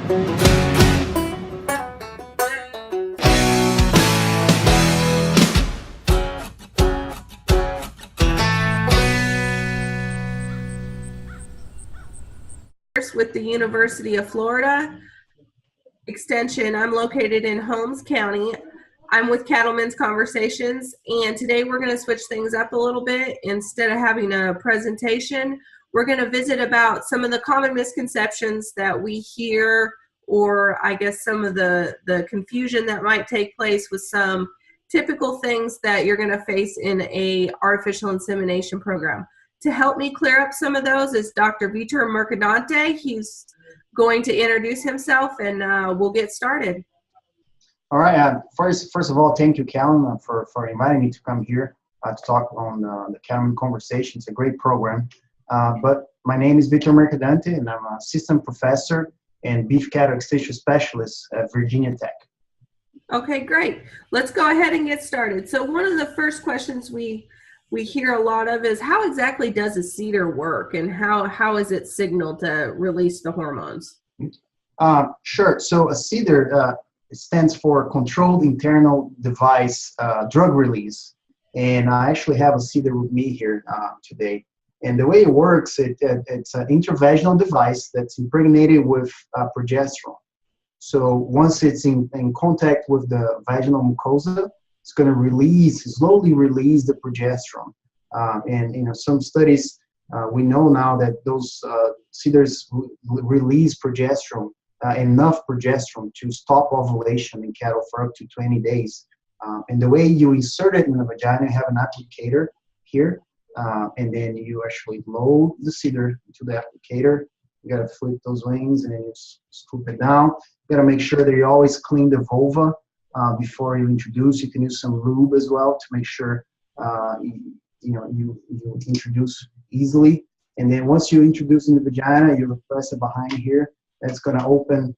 With the University of Florida Extension. I'm located in Holmes County. I'm with Cattlemen's Conversations, and today we're going to switch things up a little bit. Instead of having a presentation, we're going to visit about some of the common misconceptions that we hear, or I guess some of the confusion that might take place with some typical things that you're going to face in a artificial insemination program. To help me clear up some of those is Dr. Vitor Mercadante. He's going to introduce himself, and we'll get started. All right. First of all, thank you, Callum, for inviting me to come here to talk on the Cattlemen Conversation. It's a great program. But my name is Vitor Mercadante, and I'm an assistant professor and beef cattle extension specialist at Virginia Tech. Okay, great. Let's go ahead and get started. So one of the first questions we hear a lot of is, how exactly does a CIDR work, and how is it signaled to release the hormones? Sure. So a CIDR stands for Controlled Internal Device Drug Release. And I actually have a CIDR with me here today. And the way it works, it's an intravaginal device that's impregnated with progesterone. So once it's in contact with the vaginal mucosa, it's going to slowly release the progesterone. And some studies, we know now that those CIDRs release progesterone, enough progesterone to stop ovulation in cattle for up to 20 days. And the way you insert it in the vagina, you have an applicator here, and then you actually load the CIDR into the applicator. You got to flip those wings, and then you scoop it down. You got to make sure that you always clean the vulva before you introduce. You can use some lube as well to make sure you introduce easily. And then once you introduce in the vagina, you press it behind here. That's going to open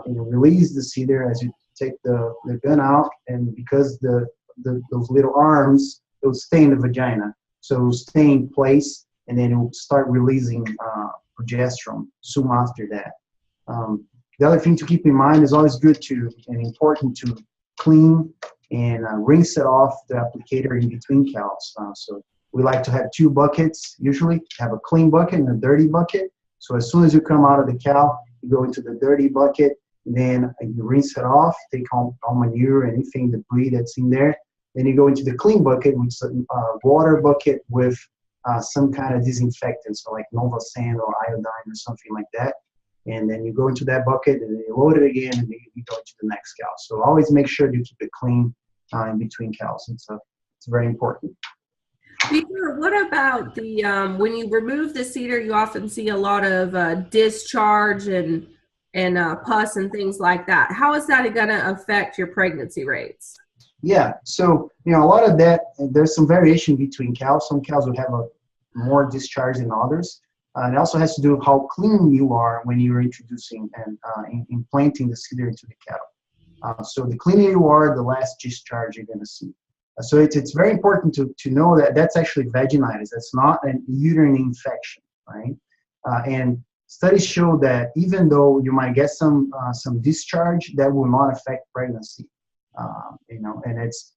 release the CIDR as you take the gun out. And because those little arms, they'll stay in the vagina, so it'll stay in place, and then it will start releasing progesterone soon after that. The other thing to keep in mind is always good and important to clean and rinse it off the applicator in between cows. So we like to have two buckets, usually have a clean bucket and a dirty bucket. So as soon as you come out of the cow, you go into the dirty bucket, and then you rinse it off, take all manure, anything, debris that's in there. Then you go into the clean bucket, which is a water bucket with some kind of disinfectant, so like Nova Sand or iodine or something like that. And then you go into that bucket, and then you load it again, and then you go into the next cow. So always make sure you keep it clean in between cows. It's very important. Peter, what about the when you remove the CIDR, you often see a lot of discharge and pus and things like that. How is that going to affect your pregnancy rates? Yeah, so a lot of that, there's some variation between cows. Some cows will have more discharge than others. And it also has to do with how clean you are when you're introducing and implanting the CIDR into the cattle. So the cleaner you are, the less discharge you're going to see. So it's very important to know that that's actually vaginitis. That's not an uterine infection, right? And studies show that even though you might get some discharge, that will not affect pregnancy. And it's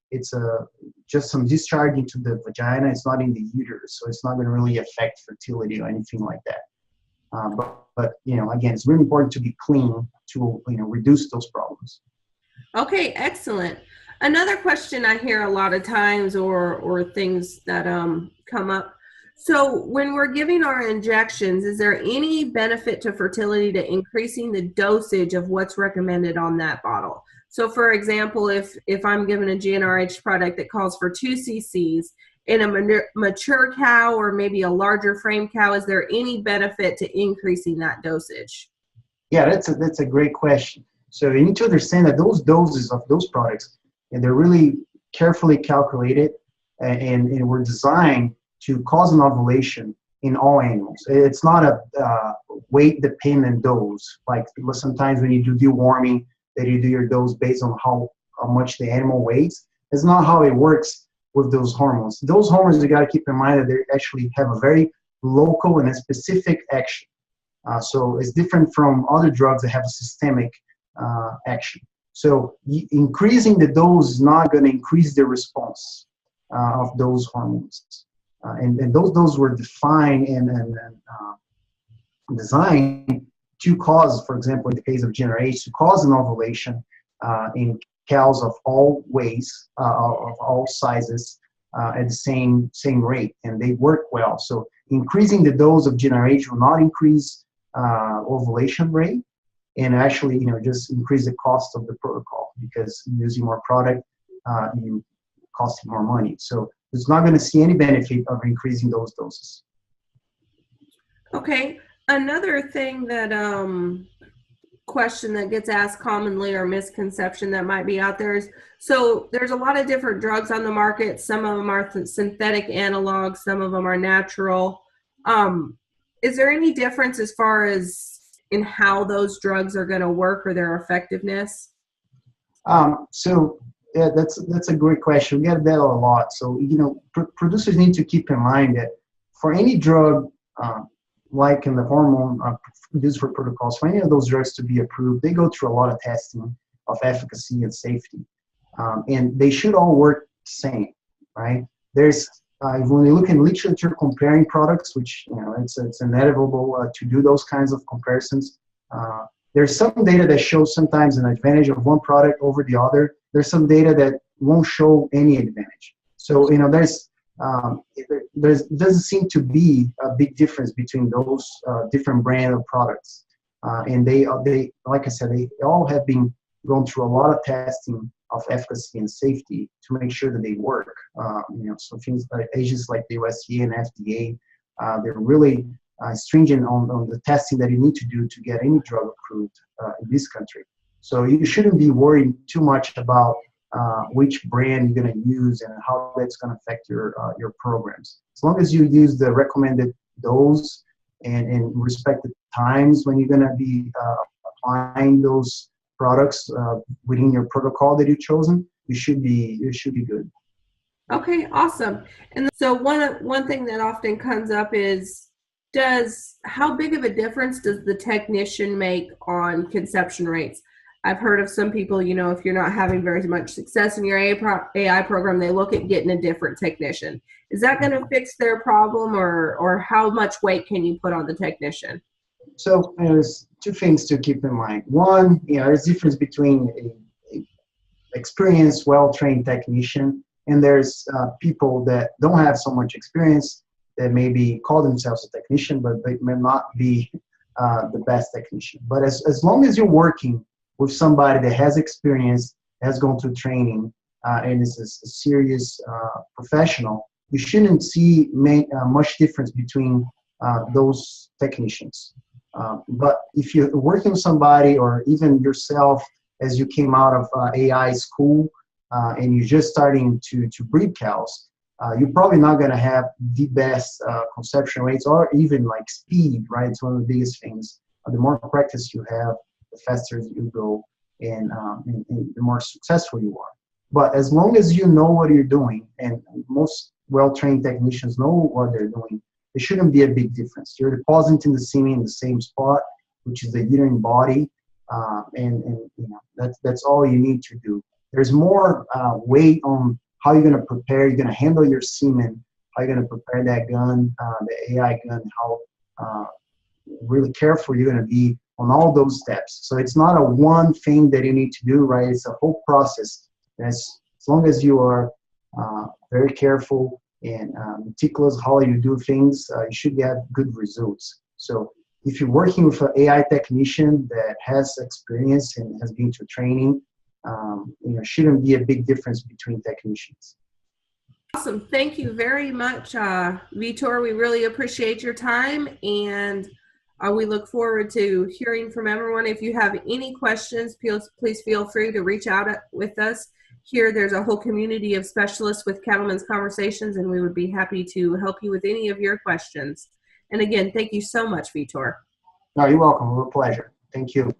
just some discharge into the vagina. It's not in the uterus, so it's not going to really affect fertility or anything like that. But again, it's really important to be clean to reduce those problems. Okay, excellent. Another question I hear a lot of times, or things that come up. So when we're giving our injections, is there any benefit to fertility to increasing the dosage of what's recommended on that bottle? So for example, if I'm given a GnRH product that calls for 2 cc's in a mature cow or maybe a larger frame cow, is there any benefit to increasing that dosage? Yeah, that's a great question. So you need to understand that those doses of those products, and they're really carefully calculated, and were designed to cause an ovulation in all animals. It's not a weight-dependent dose. Like sometimes when you do deworming, that you do your dose based on how much the animal weighs. It's not how it works with those hormones. Those hormones, you got to keep in mind that they actually have a very local and a specific action. So it's different from other drugs that have a systemic action. So increasing the dose is not going to increase the response of those hormones. And those were defined and designed to cause, for example, in the case of GnRH, to cause an ovulation in cows of all weights, of all sizes, at the same rate, and they work well. So increasing the dose of GnRH will not increase ovulation rate, and actually, just increase the cost of the protocol, because using more product, you costing more money. So it's not going to see any benefit of increasing those doses. Okay. Another thing that question that gets asked commonly, or misconception that might be out there, is, so there's a lot of different drugs on the market. Some of them are synthetic analogs, some of them are natural. Is there any difference as far as in how those drugs are going to work or their effectiveness? So yeah, that's a great question. We get that a lot. So producers need to keep in mind that for any drug, like in the hormone used for protocols, for any of those drugs to be approved, they go through a lot of testing of efficacy and safety, and they should all work the same, right? There's when you look in literature comparing products, which it's inevitable to do those kinds of comparisons. There's some data that shows sometimes an advantage of one product over the other. There's some data that won't show any advantage. So there doesn't seem to be a big difference between those different brand of products, and they like I said, they all have been going through a lot of testing of efficacy and safety to make sure that they work. So things like agencies like the USDA and FDA, they're really stringent on the testing that you need to do to get any drug approved in this country. So you shouldn't be worried too much about which brand you're going to use and how that's going to affect your programs. As long as you use the recommended dose and respect the times when you're going to be applying those products within your protocol that you've chosen, you should be good. Okay, awesome. And so one thing that often comes up is, how big of a difference does the technician make on conception rates? I've heard of some people, if you're not having very much success in your AI program, they look at getting a different technician. Is that going to fix their problem, or how much weight can you put on the technician? So there's two things to keep in mind. One, there's a difference between an experienced, well-trained technician, and there's people that don't have so much experience, that maybe call themselves a technician, but they may not be the best technician. But as long as you're working with somebody that has experience, has gone through training, and is a serious professional, you shouldn't see much difference between those technicians. But if you're working with somebody, or even yourself, as you came out of AI school and you're just starting to breed cows, you're probably not going to have the best conception rates, or even like speed, right? It's one of the biggest things. The more practice you have, the faster you go, and the more successful you are. But as long as you know what you're doing, and most well-trained technicians know what they're doing, there shouldn't be a big difference. You're depositing the semen in the same spot, which is the uterine body, and that's all you need to do. There's more weight on how you're going to prepare, you're going to handle your semen, how you're going to prepare that gun, the AI gun, how really careful you're going to be on all those steps. So it's not a one thing that you need to do, right? It's a whole process. As long as you are very careful and meticulous how you do things, you should get good results. So if you're working with an AI technician that has experience and has been through training, shouldn't be a big difference between technicians. Awesome. Thank you very much, Vitor. We really appreciate your time, and we look forward to hearing from everyone. If you have any questions, please feel free to reach out with us. Here, there's a whole community of specialists with Cattlemen's Conversations, and we would be happy to help you with any of your questions. And again, thank you so much, Vitor. No, you're welcome. It was a pleasure. Thank you.